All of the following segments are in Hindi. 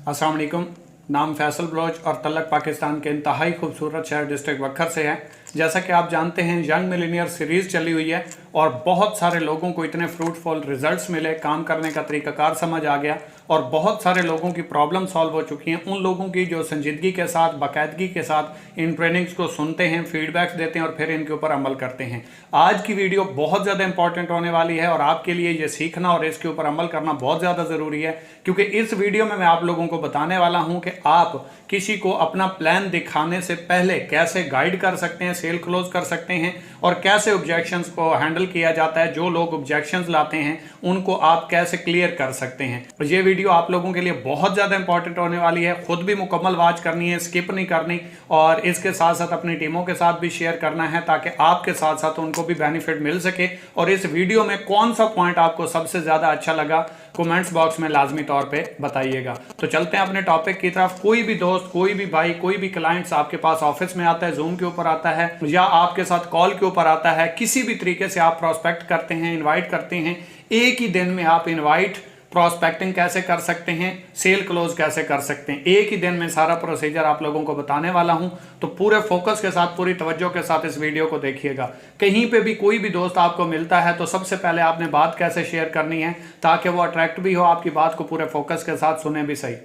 अस्सलाम वालेकुम। नाम फैसल बलोच और तलक पाकिस्तान के इंतहाई खूबसूरत शहर डिस्ट्रिक्ट वक्खर से है। जैसा कि आप जानते हैं, यंग मिलीनियर सीरीज़ चली हुई है और बहुत सारे लोगों को इतने फ्रूटफुल रिजल्ट्स मिले, काम करने का तरीकाकार समझ आ गया और बहुत सारे लोगों की प्रॉब्लम सॉल्व हो चुकी हैं। उन लोगों की जो संजीदगी के साथ, बाकायदगी के साथ इन ट्रेनिंग्स को सुनते हैं, फीडबैक्स देते हैं और फिर इनके ऊपर अमल करते हैं। आज की वीडियो बहुत ज़्यादा इंपॉर्टेंट होने वाली है और आपके लिए ये सीखना और इसके ऊपर अमल करना बहुत ज़्यादा ज़रूरी है, क्योंकि इस वीडियो में मैं आप लोगों को बताने वाला हूं कि आप किसी को अपना प्लान दिखाने से पहले कैसे गाइड कर सकते हैं, सेल क्लोज कर सकते हैं और कैसे ऑब्जेक्शंस को हैंडल किया जाता है। जो लोग ऑब्जेक्शंस लाते हैं उनको आप कैसे क्लियर कर सकते हैं। और ये वीडियो आप लोगों के लिए बहुत ज़्यादा इंपॉर्टेंट होने वाली है। खुद भी मुकम्मल वॉच करनी है, स्किप नहीं करनी और इसके साथ साथ अपनी टीमों के साथ भी शेयर करना है ताकि आपके साथ साथ उनको भी बेनिफिट मिल सके। और इस वीडियो में कौन सा पॉइंट आपको सबसे ज़्यादा अच्छा लगा, कमेंट्स बॉक्स में लाजमी तौर पे बताइएगा। तो चलते हैं अपने टॉपिक की तरफ। कोई भी दोस्त, कोई भी भाई, कोई भी क्लाइंट्स आपके पास ऑफिस में आता है, जूम के ऊपर आता है या आपके साथ कॉल के ऊपर आता है, किसी भी तरीके से आप प्रोस्पेक्ट करते हैं, इनवाइट करते हैं, एक ही दिन में आप इनवाइट, प्रोस्पेक्टिंग कैसे कर सकते हैं, सेल क्लोज कैसे कर सकते हैं, एक ही दिन में सारा प्रोसीजर आप लोगों को बताने वाला हूं। तो पूरे फोकस के साथ, पूरी तवज्जो के साथ इस वीडियो को देखिएगा। कहीं पे भी कोई भी दोस्त आपको मिलता है तो सबसे पहले आपने बात कैसे शेयर करनी है ताकि वो अट्रैक्ट भी हो, आपकी बात को पूरे फोकस के साथ सुने भी सही।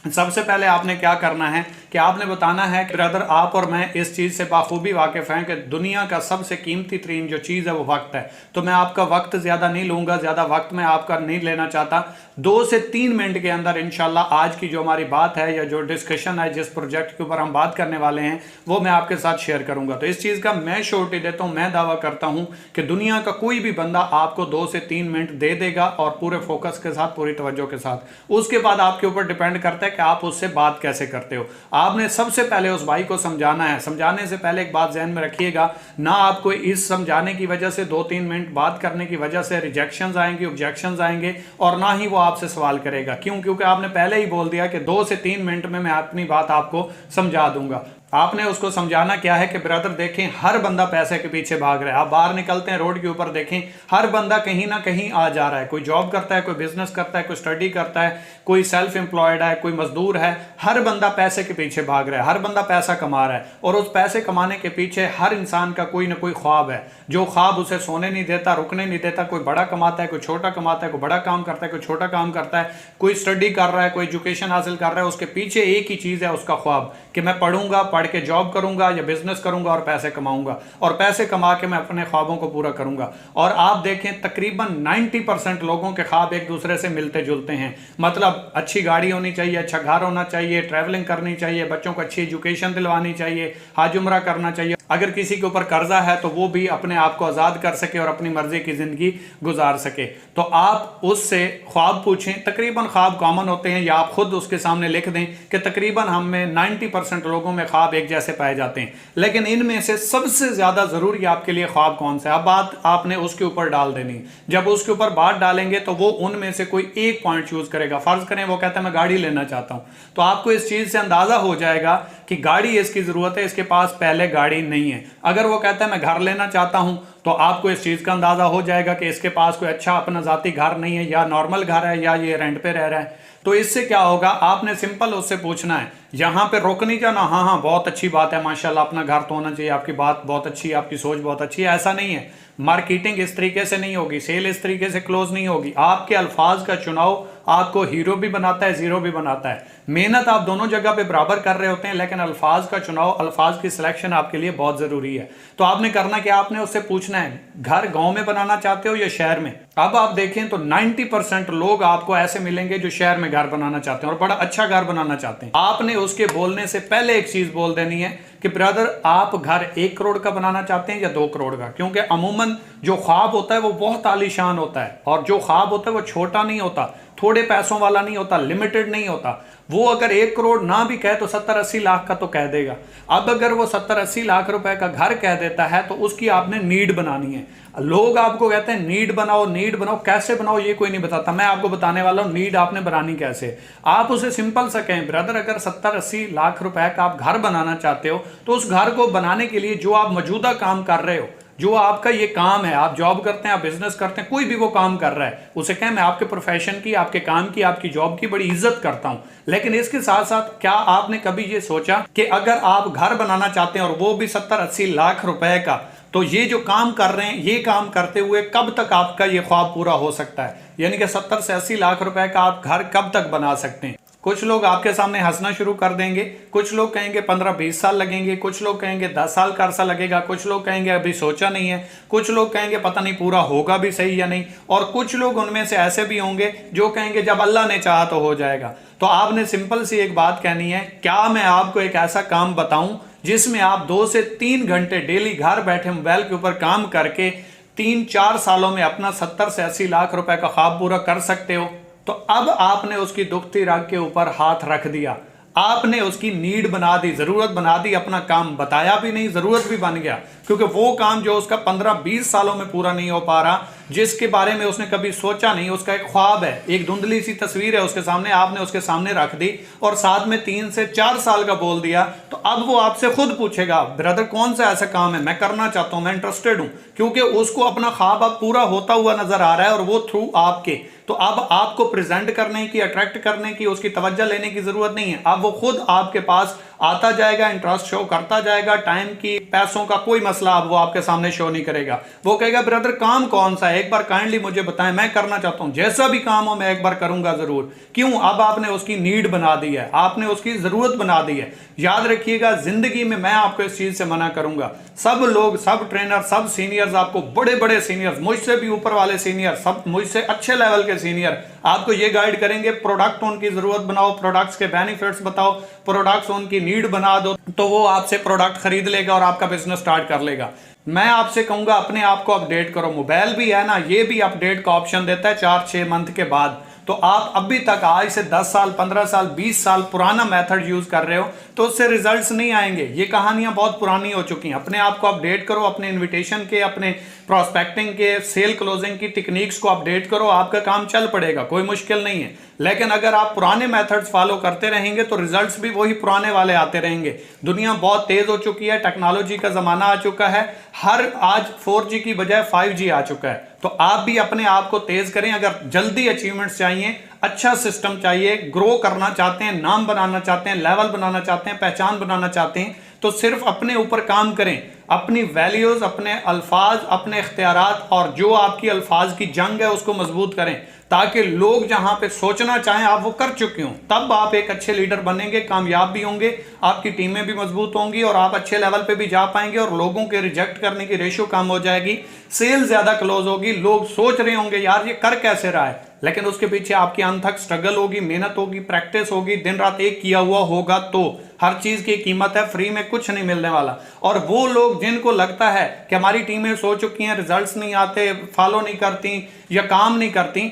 सबसे पहले आपने क्या करना है कि आपने बताना है कि ब्रदर, आप और मैं इस चीज़ से बाखूबी वाकिफ़ हैं कि दुनिया का सबसे कीमती तरीन जो चीज़ है वो वक्त है। तो मैं आपका वक्त ज़्यादा नहीं लूँगा, ज़्यादा वक्त मैं आपका नहीं लेना चाहता। 2 से 3 मिनट के अंदर इंशाल्लाह आज की जो हमारी बात है या जो डिस्कशन है, जिस प्रोजेक्ट के ऊपर हम बात करने वाले हैं, वो मैं आपके साथ शेयर करूँगा। तो इस चीज़ का मैं श्योरिटी देता हूँ, मैं दावा करता हूँ कि दुनिया का कोई भी बंदा आपको 2 से 3 मिनट दे देगा और पूरे फोकस के साथ, पूरी तवज्जो के साथ। उसके बाद आपके ऊपर डिपेंड करता है कि आप उससे बात कैसे करते हो। आपने सबसे पहले उस भाई को समझाना है। समझाने से पहले एक बात ध्यान में रखिएगा, ना आपको इस समझाने की वजह से 2-3 मिनट बात करने की वजह से रिजेक्शंस आएंगे, ऑब्जेक्शंस आएंगे और ना ही वो आपसे सवाल करेगा। क्यों? क्योंकि आपने पहले ही बोल दिया कि 2 से 3 मिनट में मैं अपनी बात आपको समझा दूंगा। आपने उसको समझाना क्या है कि ब्रदर देखें, हर बंदा पैसे के पीछे भाग रहा है। आप बाहर निकलते हैं रोड के ऊपर, देखें हर बंदा कहीं ना कहीं आ जा रहा है। कोई जॉब करता है, कोई बिजनेस करता है, कोई स्टडी करता है, कोई सेल्फ एम्प्लॉयड है, कोई मजदूर है। हर बंदा पैसे के पीछे भाग रहा है, हर बंदा पैसा कमा रहा है और उस पैसे कमाने के पीछे हर इंसान का कोई ना कोई ख्वाब है। जो ख्वाब उसे सोने नहीं देता, रुकने नहीं देता। कोई बड़ा कमाता है, कोई छोटा कमाता है, कोई बड़ा काम करता है, कोई छोटा काम करता है, कोई स्टडी कर रहा है, कोई एजुकेशन हासिल कर रहा है। उसके पीछे एक ही चीज है, उसका ख्वाब कि मैं पढ़ूंगा, पढ़ के जॉब करूंगा या बिजनेस करूंगा और पैसे कमाऊंगा और पैसे कमा के मैं अपने ख्वाबों को पूरा करूंगा। और आप देखें तकरीबन 90% लोगों के ख्वाब एक दूसरे से मिलते जुलते हैं। मतलब अच्छी गाड़ी होनी चाहिए, अच्छा घर होना चाहिए, ट्रैवलिंग करनी चाहिए, बच्चों को अच्छी एजुकेशन दिलवानी चाहिए, हज उम्रा करना चाहिए। अगर किसी के ऊपर कर्जा है तो वो भी अपने आप को आजाद कर सके और अपनी मर्जी की जिंदगी गुजार सके। तो आप उससे ख्वाब पूछें। तकरीबन ख्वाब कॉमन होते हैं या आप खुद उसके सामने लिख दें कि तकरीबन हम में 90% लोगों में ख्वाब एक जैसे पाए जाते हैं। लेकिन इनमें से सबसे ज्यादा जरूरी आपके लिए ख्वाब कौन सा है, अब बात आपने उसके ऊपर डाल देनी। जब उसके ऊपर बात डालेंगे तो वो उनमें से कोई एक पॉइंट चूज करेगा। फर्ज करें वो कहता है मैं गाड़ी लेना चाहता हूं, तो आपको इस चीज से अंदाजा हो जाएगा कि गाड़ी इसकी जरूरत है, इसके पास पहले गाड़ी नहीं है। अगर वो कहता है मैं घर लेना चाहता हूं तो आपको इस चीज का अंदाजा हो जाएगा कि इसके पास कोई अच्छा अपना जाती घर नहीं है, या नॉर्मल घर है या ये रेंट पे रह रहा है। तो इससे क्या होगा, आपने सिंपल उससे पूछना है, यहां पे रोक नहीं जाना। हाँ हाँ बहुत अच्छी बात है, माशाल्लाह अपना घर तो होना चाहिए, आपकी बात बहुत अच्छी है, आपकी सोच बहुत अच्छी है। ऐसा नहीं है, मार्केटिंग इस तरीके से नहीं होगी, सेल इस तरीके से क्लोज नहीं होगी। आपके अल्फाज का चुनाव आपको हीरो भी बनाता है, जीरो भी बनाता है। मेहनत आप दोनों जगह पे बराबर कर रहे होते हैं, लेकिन अल्फाज का चुनाव, अल्फाज की सिलेक्शन आपके लिए बहुत जरूरी है। तो आपने करना क्या, आपने उससे पूछना है घर गांव में बनाना चाहते हो या शहर में। अब आप देखें तो 90% लोग आपको ऐसे मिलेंगे जो शहर में घर बनाना चाहते हैं और बड़ा अच्छा घर बनाना चाहते हैं। आपने उसके बोलने से पहले एक चीज बोल देनी है कि ब्रदर आप घर 1 करोड़ का बनाना चाहते हैं या 2 करोड़ का। क्योंकि अमूमन जो ख्वाब होता है वो बहुत आलीशान होता है और जो ख्वाब होता है वो छोटा नहीं होता, थोड़े पैसों वाला नहीं होता, लिमिटेड नहीं होता। वो अगर 1 करोड़ ना भी कहे तो 70-80 लाख का तो कह देगा। अब अगर वो 70-80 लाख रुपए का घर कह देता है तो उसकी आपने नीड बनानी है। लोग आपको कहते हैं नीड बनाओ, नीड बनाओ, कैसे बनाओ ये कोई नहीं बताता। मैं आपको बताने वाला हूं नीड आपने बनानी कैसे। आप उसे सिंपल सा कहें, ब्रदर अगर 70-80 लाख रुपए का आप घर बनाना चाहते हो तो उस घर को बनाने के लिए जो आप मौजूदा काम कर रहे हो, जो आपका ये काम है, आप जॉब करते हैं, आप बिजनेस करते हैं, कोई भी वो काम कर रहा है, उसे कहें मैं आपके प्रोफेशन की, आपके काम की, आपकी जॉब की बड़ी इज्जत करता हूं। लेकिन इसके साथ साथ क्या आपने कभी ये सोचा कि अगर आप घर बनाना चाहते हैं और वो भी 70-80 लाख रुपए का, तो ये जो काम कर रहे हैं, ये काम करते हुए कब तक आपका ये ख्वाब पूरा हो सकता है? यानी कि 70 से 80 लाख रुपए का आप घर कब तक बना सकते हैं? कुछ लोग आपके सामने हंसना शुरू कर देंगे, कुछ लोग कहेंगे 15-20 साल लगेंगे, कुछ लोग कहेंगे 10 साल का अरसा लगेगा, कुछ लोग कहेंगे अभी सोचा नहीं है, कुछ लोग कहेंगे पता नहीं पूरा होगा भी सही या नहीं, और कुछ लोग उनमें से ऐसे भी होंगे जो कहेंगे जब अल्लाह ने चाहा तो हो जाएगा। तो आपने सिंपल सी एक बात कहनी है, क्या मैं आपको एक ऐसा काम बताऊं जिसमें आप 2 से 3 घंटे डेली घर बैठे मोबाइल के ऊपर काम करके 3-4 सालों में अपना 70 से 80 लाख रुपए का ख्वाब पूरा कर सकते हो? तो अब आपने उसकी दुखती रग के ऊपर हाथ रख दिया, आपने उसकी नीड बना दी, जरूरत बना दी, अपना काम बताया भी नहीं, जरूरत भी बन गया, क्योंकि वो काम जो उसका 15-20 सालों में पूरा नहीं हो पा रहा, जिसके बारे में उसने कभी सोचा नहीं, उसका एक ख्वाब है, एक धुंधली सी तस्वीर है उसके सामने, आपने उसके सामने रख दी और साथ में 3 से 4 साल का बोल दिया, तो अब वो आपसे खुद पूछेगा ब्रदर कौन सा ऐसा काम है मैं करना चाहता हूं, मैं इंटरेस्टेड हूं, क्योंकि उसको अपना ख्वाब अब पूरा होता हुआ नजर आ रहा है और वो थ्रू आपके। तो अब आपको प्रेजेंट करने की, अट्रैक्ट करने की, उसकी तवज्जो लेने की जरूरत नहीं है, अब वो खुद आपके पास आता जाएगा, इंटरेस्ट शो करता जाएगा, टाइम की, पैसों का कोई मसला अब वो आपके सामने शो नहीं करेगा। वो कहेगा ब्रदर काम कौन सा है, एक बार काइंडली मुझे बताएं, मैं करना चाहता हूं, जैसा भी काम हो मैं एक बार करूंगा जरूर। क्यों? अब आपने उसकी नीड बना दी है, आपने उसकी जरूरत बना दी है। याद रखिएगा, जिंदगी में मैं आपको इस चीज से मना करूंगा, सब लोग, सब ट्रेनर, सब सीनियर्स, आपको बड़े बड़े सीनियर्स, मुझसे भी ऊपर वाले सीनियर, सब मुझसे अच्छे लेवल के सीनियर आपको ये गाइड करेंगे, प्रोडक्ट उनकी जरूरत बनाओ, प्रोडक्ट्स के बेनिफिट्स बताओ, प्रोडक्ट्स उनकी नीड बना दो, तो वो आपसे प्रोडक्ट खरीद लेगा और आपका बिजनेस स्टार्ट कर लेगा। मैं आपसे कहूंगा अपने आप को अपडेट करो। मोबाइल भी है ना, ये भी अपडेट का ऑप्शन देता है 4-6 मंथ के बाद। तो आप अभी तक आज से 10 साल, 15 साल, 20 साल पुराना मेथड यूज कर रहे हो तो उससे रिजल्ट्स नहीं आएंगे। ये कहानियां बहुत पुरानी हो चुकी हैं। अपने आप को अपडेट करो, अपने इनविटेशन के, अपने प्रोस्पेक्टिंग के, सेल क्लोजिंग की टेक्निक्स को अपडेट करो, आपका काम चल पड़ेगा, कोई मुश्किल नहीं है। लेकिन अगर आप पुराने मेथड्स फॉलो करते रहेंगे तो रिजल्ट्स भी वही पुराने वाले आते रहेंगे। दुनिया बहुत तेज हो चुकी है, टेक्नोलॉजी का जमाना आ चुका है, आज 4G की बजाय 5G आ चुका है। तो आप भी अपने आप को तेज करें। अगर जल्दी अचीवमेंट्स चाहिए, अच्छा सिस्टम चाहिए, ग्रो करना चाहते हैं, नाम बनाना चाहते हैं, लेवल बनाना चाहते हैं, पहचान बनाना चाहते हैं, तो सिर्फ अपने ऊपर काम करें, अपनी वैल्यूज, अपने अल्फाज, अपने इख्तियारात और जो आपकी अल्फाज की जंग है उसको मजबूत करें, ताकि लोग जहां पे सोचना चाहें आप वो कर चुके हों। तब आप एक अच्छे लीडर बनेंगे, कामयाब भी होंगे, आपकी टीमें भी मजबूत होंगी और आप अच्छे लेवल पे भी जा पाएंगे और लोगों के रिजेक्ट करने की रेशियो कम हो जाएगी, सेल ज्यादा क्लोज होगी। लोग सोच रहे होंगे यार ये कर कैसे रहा है, लेकिन उसके पीछे आपकी अनथक स्ट्रगल होगी, मेहनत होगी, प्रैक्टिस होगी, दिन रात एक किया हुआ होगा। तो हर चीज की कीमत है, फ्री में कुछ नहीं मिलने वाला। और वो लोग जिनको लगता है कि हमारी टीमें सो चुकी हैं, रिजल्ट्स नहीं आते, फॉलो नहीं करती या काम नहीं करती,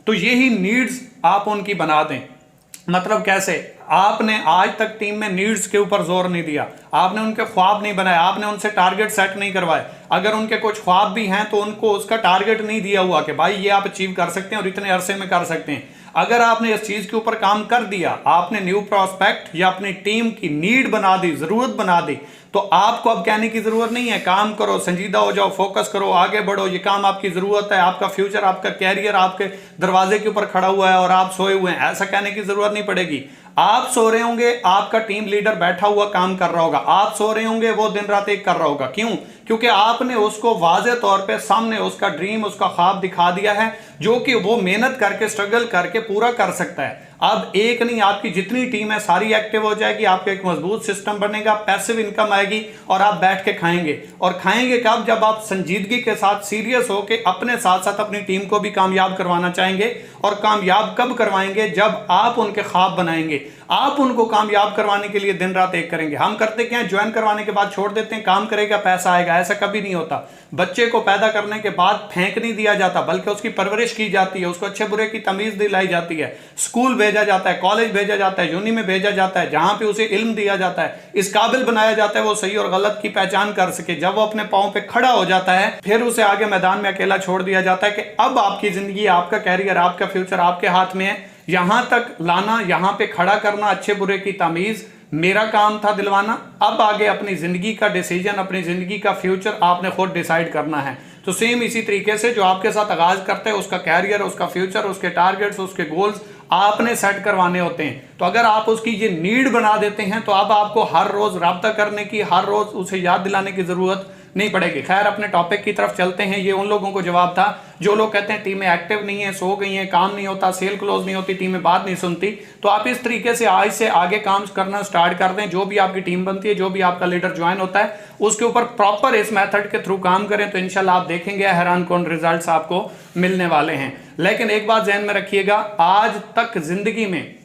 तो यही नीड्स आप उनकी बना दें। मतलब कैसे? आपने आज तक टीम में नीड्स के ऊपर जोर नहीं दिया, आपने उनके ख्वाब नहीं बनाए, आपने उनसे टारगेट सेट नहीं करवाए। अगर उनके कुछ ख्वाब भी हैं तो उनको उसका टारगेट नहीं दिया हुआ कि भाई ये आप अचीव कर सकते हैं और इतने अरसे में कर सकते हैं। अगर आपने इस चीज के ऊपर काम कर दिया, आपने न्यू प्रोस्पेक्ट या अपनी टीम की नीड बना दी, जरूरत बना दी, तो आपको अब कहने की जरूरत नहीं है काम करो, संजीदा हो जाओ, फोकस करो, आगे बढ़ो, ये काम आपकी जरूरत है, आपका फ्यूचर, आपका कैरियर आपके दरवाजे के ऊपर खड़ा हुआ है और आप सोए हुए हैं, ऐसा कहने की जरूरत नहीं पड़ेगी। आप सो रहे होंगे, आपका टीम लीडर बैठा हुआ काम कर रहा होगा, आप सो रहे होंगे, वो दिन रात एक कर रहा होगा। क्यों? क्योंकि आपने उसको वाज़े तौर पे सामने उसका ड्रीम, उसका ख्वाब दिखा दिया है, जो कि वो मेहनत करके, स्ट्रगल करके पूरा कर सकता है। अब एक नहीं, आपकी जितनी टीम है सारी एक्टिव हो जाएगी, आपका एक मजबूत सिस्टम बनेगा, पैसिव इनकम आएगी और आप बैठ के खाएंगे। और खाएंगे कब? जब आप संजीदगी के साथ, सीरियस होकर अपने साथ साथ अपनी टीम को भी कामयाब करवाना चाहेंगे। और कामयाब कब करवाएंगे? जब आप उनके ख्वाब बनाएंगे, आप उनको कामयाब करवाने के लिए दिन रात एक करेंगे। हम करते क्या है, ज्वाइन करवाने के बाद छोड़ देते हैं, काम करेगा पैसा आएगा, ऐसा कभी नहीं होता। बच्चे को पैदा करने के बाद फेंक नहीं दिया जाता, बल्कि उसकी परवरिश की जाती है, उसको अच्छे बुरे की तमीज दिलाई जाती है, स्कूल भेजा जाता है, कॉलेज भेजा जाता है, यूनी में भेजा जाता है, जहां पे उसे इल्म दिया जाता है, इस काबिल बनाया जाता है वो सही और गलत की पहचान कर सके। जब वो अपने पांव पे खड़ा हो जाता है, फिर उसे आगे मैदान में अकेला छोड़ दिया जाता है कि अब आपकी जिंदगी, आपका कैरियर, आपका फ्यूचर आपके हाथ में है। यहां तक लाना, यहां पे खड़ा करना, अच्छे बुरे की तमीज, मेरा काम था दिलवाना, अब आगे अपनी ज़िंदगी का डिसीजन, अपनी ज़िंदगी का फ्यूचर आपने खुद डिसाइड करना है। तो सेम इसी तरीके से जो आपके साथ आगाज़ करते हैं उसका कैरियर, उसका फ्यूचर, उसके टारगेट्स, उसके गोल्स आपने सेट करवाने होते हैं। तो अगर आप उसकी ये नीड बना देते हैं तो अब आपको हर रोज़ रब्ता करने की, हर रोज़ उसे याद दिलाने की ज़रूरत नहीं पड़ेगी। खैर, अपने टॉपिक की तरफ चलते हैं। ये उन लोगों को जवाब था जो लोग कहते हैं टीमें एक्टिव नहीं है, सो गई हैं, काम नहीं होता, सेल क्लोज नहीं होती, टीमें बात नहीं सुनती। तो आप इस तरीके से आज से आगे काम करना स्टार्ट कर दें। जो भी आपकी टीम बनती है, जो भी आपका लीडर ज्वाइन होता है, उसके ऊपर प्रॉपर इस मेथड के थ्रू काम करें तो इंशाल्लाह आप देखेंगे हैरान कौन रिजल्ट्स आपको मिलने वाले हैं। लेकिन एक बात ध्यान में रखिएगा, आज तक जिंदगी में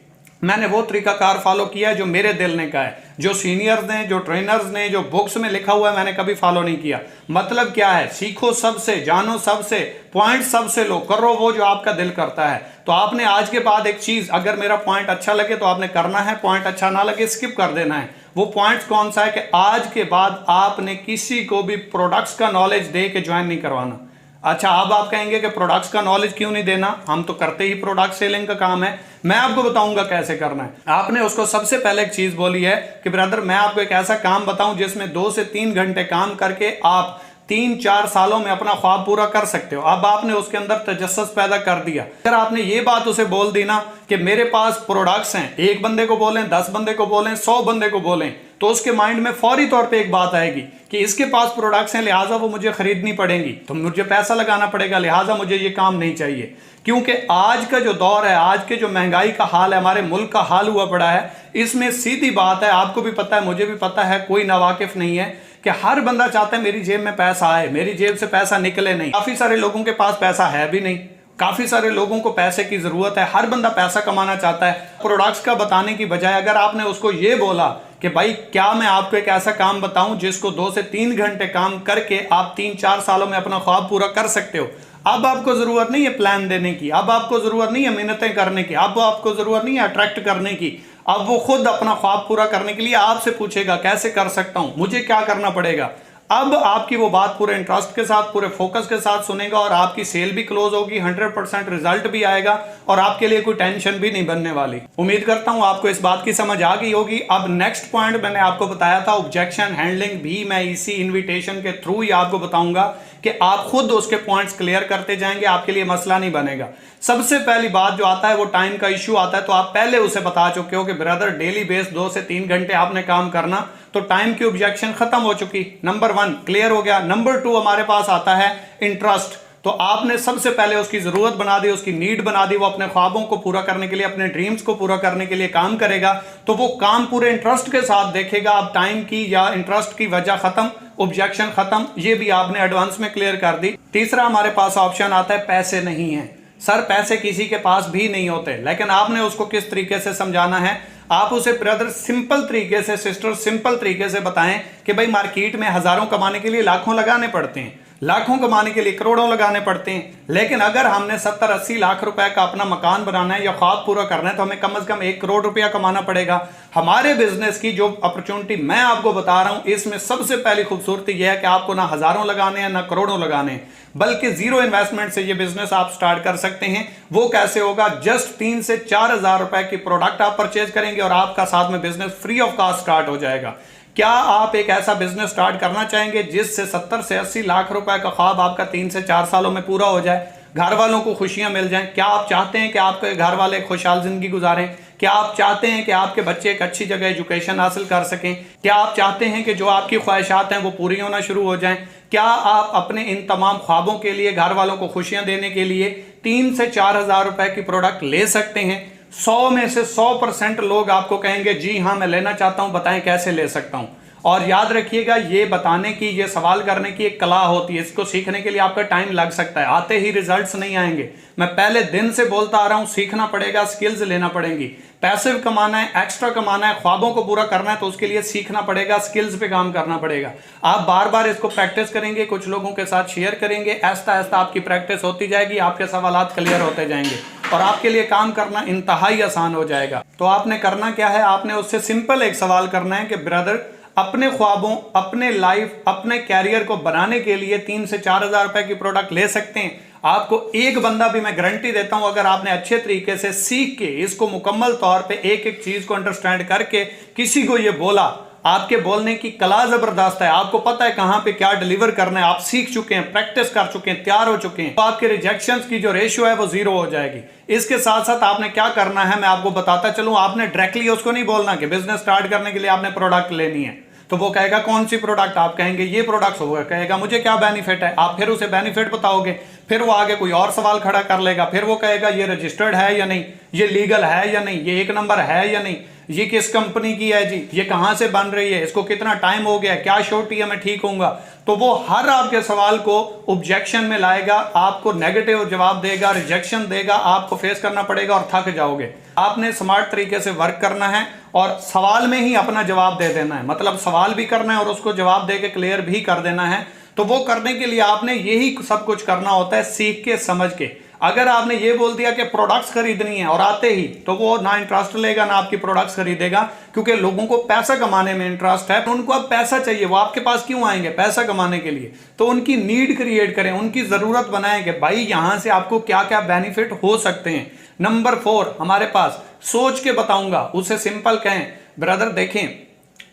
मैंने वो तरीकाकार फॉलो किया है जो मेरे दिल ने कहा है, जो सीनियर्स ने, जो ट्रेनर्स ने, जो बुक्स में लिखा हुआ है, मैंने कभी फॉलो नहीं किया। मतलब क्या है? सीखो सबसे, जानो सबसे, पॉइंट सबसे लो, करो वो जो आपका दिल करता है। तो आपने आज के बाद एक चीज, अगर मेरा पॉइंट अच्छा लगे तो आपने करना है, पॉइंट अच्छा ना लगे स्किप कर देना है। वो पॉइंट कौन सा है कि आज के बाद आपने किसी को भी प्रोडक्ट्स का नॉलेज दे के ज्वाइन नहीं करवाना। अच्छा, अब आप कहेंगे कि प्रोडक्ट्स का नॉलेज क्यों नहीं देना, हम तो करते ही प्रोडक्ट सेलिंग का काम है। मैं आपको बताऊंगा कैसे करना है। आपने उसको सबसे पहले एक चीज बोली है कि ब्रदर मैं आपको एक ऐसा काम बताऊं जिसमें 2 से 3 घंटे काम करके आप 3-4 सालों में अपना ख्वाब पूरा कर सकते हो। अब आपने उसके अंदर तजस्सुस पैदा कर दिया। अगर आपने ये बात उसे बोल दी ना कि मेरे पास प्रोडक्ट्स हैं, 1 बंदे को बोलें, 10 बंदे को बोलें, 100 बंदे को बोलें, तो उसके माइंड में फौरी तौर पे एक बात आएगी कि इसके पास प्रोडक्ट्स हैं, लिहाजा वो मुझे खरीदनी पड़ेंगी, तो मुझे पैसा लगाना पड़ेगा, लिहाजा मुझे ये काम नहीं चाहिए। क्योंकि आज का जो दौर है, आज के जो महंगाई का हाल है, हमारे मुल्क का हाल हुआ पड़ा है, इसमें सीधी बात है, आपको भी पता है, मुझे भी पता है, कोई नावाकिफ नहीं है कि हर बंदा चाहता है मेरी जेब में पैसा आए, मेरी जेब से पैसा निकले नहीं। काफी सारे लोगों के पास पैसा है भी नहीं, काफी सारे लोगों को पैसे की जरूरत है, हर बंदा पैसा कमाना चाहता है। प्रोडक्ट्स का बताने की बजाय अगर आपने उसको ये बोला कि भाई क्या मैं आपको एक ऐसा काम बताऊं जिसको 2 से 3 घंटे काम करके आप 3-4 सालों में अपना ख्वाब पूरा कर सकते हो। अब आपको जरूरत नहीं है प्लान देने की, अब आपको जरूरत नहीं है मिन्नतें करने की, अब आपको जरूरत नहीं है अट्रैक्ट करने की। अब वो खुद अपना ख्वाब पूरा करने के लिए आपसे पूछेगा कैसे कर सकता हूं, मुझे क्या करना पड़ेगा। अब आपकी वो बात पूरे इंटरेस्ट के साथ, पूरे फोकस के साथ सुनेगा और आपकी सेल भी क्लोज होगी, 100% रिजल्ट भी आएगा और आपके लिए कोई टेंशन भी नहीं बनने वाली। उम्मीद करता हूं आपको इस बात की समझ आ गई होगी। अब नेक्स्ट पॉइंट मैंने आपको बताया था ऑब्जेक्शन हैंडलिंग, भी मैं इसी इन्विटेशन के थ्रू ही आपको बताऊंगा कि आप खुद उसके पॉइंट्स क्लियर करते जाएंगे, आपके लिए मसला नहीं बनेगा। सबसे पहली बात जो आता है वो टाइम का इश्यू आता है। तो आप पहले उसे बता चुके हो कि ब्रदर डेली बेस 2 से 3 घंटे आपने काम करना, तो टाइम की ऑब्जेक्शन खत्म हो चुकी। नंबर 1 क्लियर हो गया। नंबर 2 हमारे पास आता है इंटरेस्ट। तो आपने सबसे पहले उसकी जरूरत बना दी, उसकी नीड बना दी, वो अपने ख्वाबों को पूरा करने के लिए, अपने ड्रीम्स को पूरा करने के लिए काम करेगा, तो वो काम पूरे इंटरेस्ट के साथ देखेगा। अब टाइम की या इंटरेस्ट की वजह खत्म, ऑब्जेक्शन खत्म, ये भी आपने एडवांस में क्लियर कर दी। तीसरा हमारे पास ऑप्शन आता है पैसे नहीं है। सर पैसे किसी के पास भी नहीं होते, लेकिन आपने उसको किस तरीके से समझाना है। आप उसे ब्रदर सिंपल तरीके से, सिस्टर सिंपल तरीके से बताएं कि भाई मार्केट में हजारों कमाने के लिए लाखों लगाने पड़ते हैं, लाखों कमाने के लिए करोड़ों लगाने पड़ते हैं, लेकिन अगर हमने 70-80 लाख रुपए का अपना मकान बनाना है या ख्वाब पूरा करना है तो हमें कम से कम 1 करोड़ रुपया कमाना पड़ेगा। हमारे बिजनेस की जो अपॉर्चुनिटी मैं आपको बता रहा हूं, इसमें सबसे पहली खूबसूरती यह है कि आपको ना हजारों लगाने हैं ना करोड़ों लगाने हैं, बल्कि जीरो इन्वेस्टमेंट से ये बिजनेस आप स्टार्ट कर सकते हैं। वो कैसे होगा? जस्ट 3 से 4 हजार रुपए की प्रोडक्ट आप परचेज करेंगे और आपका साथ में business free of cost start हो जाएगा। क्या आप एक ऐसा बिजनेस स्टार्ट करना चाहेंगे जिससे 70 से 80 लाख रुपए का ख्वाब आपका 3 से 4 सालों में पूरा हो जाए, घर वालों को खुशियां मिल जाएं? क्या आप चाहते हैं कि आपके घर वाले खुशहाल जिंदगी गुजारें? क्या आप चाहते हैं कि आपके बच्चे एक अच्छी जगह एजुकेशन हासिल कर सकें? क्या आप चाहते हैं कि जो आपकी ख्वाहिशात हैं वो पूरी होना शुरू हो जाएं? क्या आप अपने इन तमाम ख्वाबों के लिए, घर वालों को खुशियां देने के लिए 3 से 4 हजार रुपए की प्रोडक्ट ले सकते हैं? 100 में से 100% लोग आपको कहेंगे जी हाँ मैं लेना चाहता हूं, बताएं कैसे ले सकता हूं। और याद रखिएगा, ये बताने की, ये सवाल करने की एक कला होती है, इसको सीखने के लिए आपका टाइम लग सकता है, आते ही रिजल्ट्स नहीं आएंगे। मैं पहले दिन से बोलता आ रहा हूं, सीखना पड़ेगा, स्किल्स लेना पड़ेंगी। पैसिव कमाना है, एक्स्ट्रा कमाना है, ख्वाबों को पूरा करना है तो उसके लिए सीखना पड़ेगा, स्किल्स पे काम करना पड़ेगा। आप बार बार इसको प्रैक्टिस करेंगे, कुछ लोगों के साथ शेयर करेंगे, ऐसा ऐसा आपकी प्रैक्टिस होती जाएगी, आपके सवालात क्लियर होते जाएंगे और आपके लिए काम करना इंतहाई आसान हो जाएगा। तो आपने करना क्या है? आपने उससे सिंपल एक सवाल करना है कि ब्रदर अपने ख्वाबों, अपने लाइफ, अपने कैरियर को बनाने के लिए 3 से 4 हजार रुपए की प्रोडक्ट ले सकते हैं? आपको एक बंदा भी मैं गारंटी देता हूं, अगर आपने अच्छे तरीके से सीख के इसको मुकम्मल तौर पे एक एक चीज को अंडरस्टैंड करके किसी को ये बोला, आपके बोलने की कला जबरदस्त है, आपको पता है कहां पे क्या डिलीवर करना है, आप सीख चुके हैं, प्रैक्टिस कर चुके हैं, तैयार हो चुके हैं, तो आपके रिजेक्शंस की जो रेशियो है वो 0 हो जाएगी। इसके साथ साथ आपने क्या करना है मैं आपको बताता चलूं। आपने डायरेक्टली उसको नहीं बोलना कि बिजनेस स्टार्ट करने के लिए आपने प्रोडक्ट लेनी है, तो वो कहेगा कौन सी प्रोडक्ट, आप कहेंगे ये प्रोडक्ट होगा, कहेगा मुझे क्या बेनिफिट है, आप फिर उसे बेनिफिट बताओगे, फिर वो आगे कोई और सवाल खड़ा कर लेगा, फिर वो कहेगा ये रजिस्टर्ड है या नहीं, ये लीगल है या नहीं, ये 1 नंबर है या नहीं, ये किस कंपनी की है जी, ये कहां से बन रही है, इसको कितना टाइम हो गया, क्या श्योरिटी है मैं ठीक होऊंगा। तो वो हर आपके सवाल को ऑब्जेक्शन में लाएगा, आपको नेगेटिव जवाब देगा, रिजेक्शन देगा, आपको फेस करना पड़ेगा और थक जाओगे। आपने स्मार्ट तरीके से वर्क करना है और सवाल में ही अपना जवाब दे देना है, मतलब सवाल भी करना है और उसको जवाब दे के क्लियर भी कर देना है। तो वो करने के लिए आपने यही सब कुछ करना होता है, सीख के समझ के। अगर आपने ये बोल दिया कि प्रोडक्ट्स खरीदनी है और आते ही, तो वो ना इंटरेस्ट लेगा ना आपकी प्रोडक्ट्स खरीदेगा, क्योंकि लोगों को पैसा कमाने में इंटरेस्ट है, तो उनको अब पैसा चाहिए, वो आपके पास क्यों आएंगे, पैसा कमाने के लिए। तो उनकी नीड क्रिएट करें, उनकी जरूरत बनाएं कि भाई यहां से आपको क्या क्या बेनिफिट हो सकते हैं। नंबर 4 हमारे पास सोच के बताऊंगा, उसे सिंपल कहें ब्रदर देखें,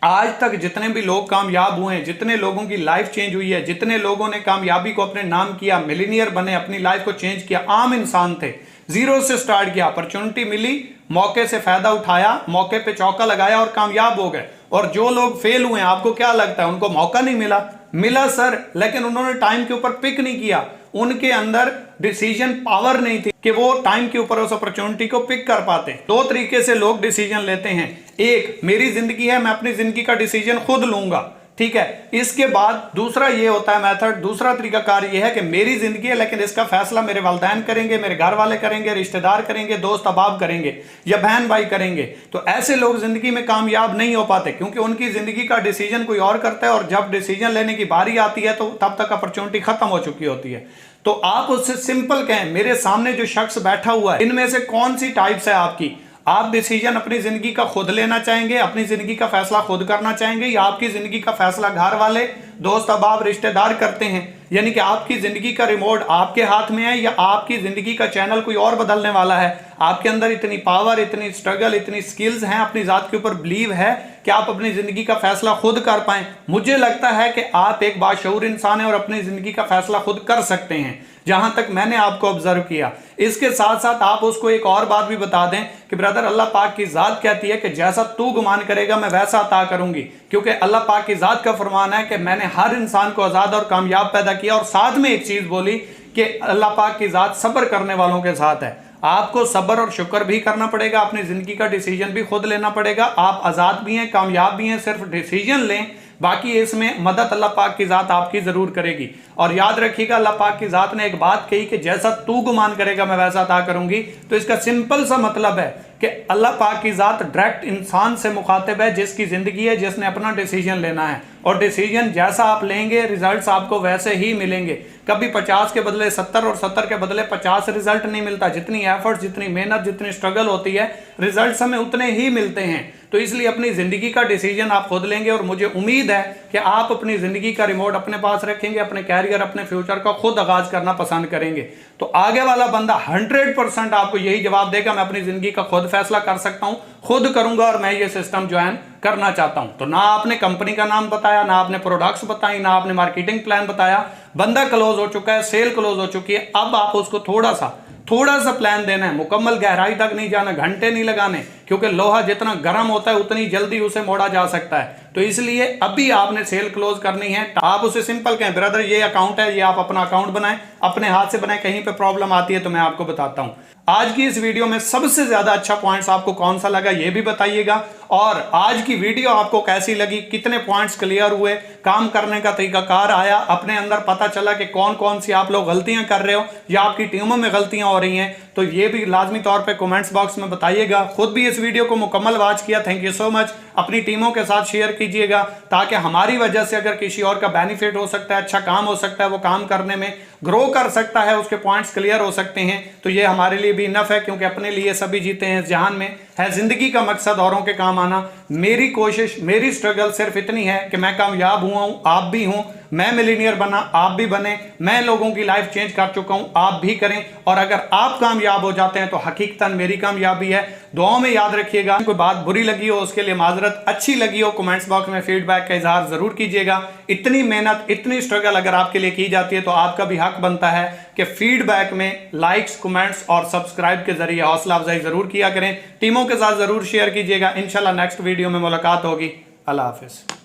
आज तक जितने भी लोग कामयाब हुए हैं, जितने लोगों की लाइफ चेंज हुई है, जितने लोगों ने कामयाबी को अपने नाम किया, मिलीनियर बने, अपनी लाइफ को चेंज किया, आम इंसान थे, 0 से स्टार्ट किया, अपॉर्चुनिटी मिली, मौके से फायदा उठाया, मौके पे चौका लगाया और कामयाब हो गए। और जो लोग फेल हुए हैं, आपको क्या लगता है उनको मौका नहीं मिला? मिला सर, लेकिन उन्होंने टाइम के ऊपर पिक नहीं किया, उनके अंदर डिसीजन पावर नहीं थी कि वो टाइम के ऊपर उस अपॉर्चुनिटी को पिक कर पाते। 2 तरीके से लोग डिसीजन लेते हैं, एक मेरी जिंदगी है, मैं अपनी जिंदगी का डिसीजन खुद लूंगा, ठीक है। इसके बाद दूसरा ये होता है मेथड, दूसरा तरीकाकार ये है कि मेरी जिंदगी है लेकिन इसका फैसला मेरे वालिदैन करेंगे, मेरे घर वाले करेंगे, रिश्तेदार करेंगे, दोस्त अहबाब करेंगे या बहन भाई करेंगे। तो ऐसे लोग जिंदगी में कामयाब नहीं हो पाते, क्योंकि उनकी जिंदगी का डिसीजन कोई और करता है और जब डिसीजन लेने की बारी आती है तो तब तक अपॉर्चुनिटी खत्म हो चुकी होती है। तो आप उससे सिंपल कहें, मेरे सामने जो शख्स बैठा हुआ है, इनमें से कौन सी टाइप्स है आपकी? आप डिसीजन अपनी जिंदगी का खुद लेना चाहेंगे, अपनी जिंदगी का फैसला खुद करना चाहेंगे, या आपकी जिंदगी का फैसला घर वाले, दोस्त अहबाब, रिश्तेदार करते हैं? यानी कि आपकी जिंदगी का रिमोट आपके हाथ में है या आपकी जिंदगी का चैनल कोई और बदलने वाला है? आपके अंदर इतनी पावर, इतनी स्ट्रगल, इतनी स्किल्स हैं, अपनी जात के ऊपर बिलीव है कि आप अपनी जिंदगी का फैसला खुद कर पाएं? मुझे लगता है कि आप एक बाशऊर इंसान हैं और अपनी जिंदगी का फैसला खुद कर सकते हैं, जहां तक मैंने आपको ऑब्जर्व किया। इसके साथ साथ आप उसको एक और बात भी बता दें कि ब्रदर अल्लाह पाक की जात कहती है कि जैसा तू गुमान करेगा मैं वैसा अता करूंगी, क्योंकि अल्लाह पाक की जात का फरमान है कि मैंने हर इंसान को आजाद और कामयाब पैदा किया। और साथ में एक चीज बोली कि अल्लाह पाक की जात सब्र करने वालों के साथ है। आपको सब्र और शुक्र भी करना पड़ेगा, अपनी जिंदगी का डिसीजन भी खुद लेना पड़ेगा। आप आजाद भी हैं, कामयाब भी हैं, सिर्फ डिसीजन लें, बाकी इसमें मदद अल्लाह पाक की जात आपकी जरूर करेगी। और याद रखिएगा, अल्लाह पाक की जात ने एक बात कही कि जैसा तू गुमान करेगा मैं वैसा अता करूंगी। तो इसका सिंपल सा मतलब है कि अल्लाह पाक की जात डायरेक्ट इंसान से मुखातिब है, जिसकी जिंदगी है, जिसने अपना डिसीजन लेना है। और डिसीजन जैसा आप लेंगे रिजल्ट्स आपको वैसे ही मिलेंगे। कभी 50 के बदले 70 और 70 के बदले 50 रिजल्ट नहीं मिलता। जितनी एफर्ट्स, जितनी मेहनत, जितनी स्ट्रगल होती है, रिजल्ट्स हमें उतने ही मिलते हैं। तो इसलिए अपनी जिंदगी का डिसीजन आप खुद लेंगे और मुझे उम्मीद है कि आप अपनी जिंदगी का रिमोट अपने पास रखेंगे, अपने कैरियर, अपने फ्यूचर का खुद आगाज करना पसंद करेंगे। तो आगे वाला बंदा 100% आपको यही जवाब देगा, मैं अपनी जिंदगी का खुद फैसला कर सकता हूं, खुद करूंगा और मैं ये सिस्टम ज्वाइन करना चाहता हूं। तो ना आपने कंपनी का नाम बताया, ना आपने प्रोडक्ट्स बताई, ना आपने मार्केटिंग प्लान बताया। बंदा क्लोज हो चुका है, सेल क्लोज हो चुकी है। अब आप उसको थोड़ा सा प्लान देना है, मुकम्मल गहराई तक नहीं जाना, घंटे नहीं लगाने, क्योंकि लोहा जितना गर्म होता है उतनी जल्दी उसे मोड़ा जा सकता है। तो इसलिए अभी आपने सेल क्लोज करनी है। आप उसे सिंपल कहें, ब्रदर ये अकाउंट है, ये आप अपना अकाउंट बनाएं, अपने हाथ से बनाएं। कहीं पे प्रॉब्लम आती है तो मैं आपको बताता हूं। आज की इस वीडियो में सबसे ज्यादा अच्छा पॉइंट्स आपको कौन सा लगा ये भी बताइएगा, और आज की वीडियो आपको कैसी लगी, कितने पॉइंट्स क्लियर हुए, काम करने का तरीकाकार आया, अपने अंदर पता चला कि कौन कौन सी आप लोग गलतियां कर रहे हो या आपकी टीमों में गलतियां हो रही हैं, तो ये भी लाजमी तौर पे कमेंट्स बॉक्स में बताइएगा। खुद भी इस वीडियो को मुकम्मल वॉच किया, थैंक यू सो मच। अपनी टीमों के साथ शेयर कीजिएगा, ताकि हमारी वजह से अगर किसी और का बेनिफिट हो सकता है, अच्छा काम हो सकता है, वो काम करने में ग्रो कर सकता है, उसके पॉइंट्स क्लियर हो सकते हैं, तो ये हमारे लिए भी इनफ है, क्योंकि अपने लिए सभी जीते हैं। इस जहान में है जिंदगी का मकसद औरों के काम आना। मेरी कोशिश, मेरी स्ट्रगल सिर्फ इतनी है कि मैं कामयाब हुआ हूं, आप भी हूं, मैं मिलीनियर बना, आप भी बने। मैं लोगों की लाइफ चेंज कर चुका हूं, आप भी करें। और अगर आप कामयाब हो जाते हैं तो हकीकतन मेरी कामयाबी है। दुआओं में याद रखिएगा। कोई बात बुरी लगी हो उसके लिए माजरत, अच्छी लगी हो कमेंट्स बॉक्स में फीडबैक का इजहार जरूर कीजिएगा। इतनी मेहनत, इतनी स्ट्रगल अगर आपके लिए की जाती है तो आपका भी हक बनता है कि फीडबैक में लाइक्स, कमेंट्स और सब्सक्राइब के जरिए हौसला अफजाई जरूर किया करें। टीमों के साथ जरूर शेयर कीजिएगा। इंशाल्लाह नेक्स्ट वीडियो में मुलाकात होगी। अल्लाह हाफिज।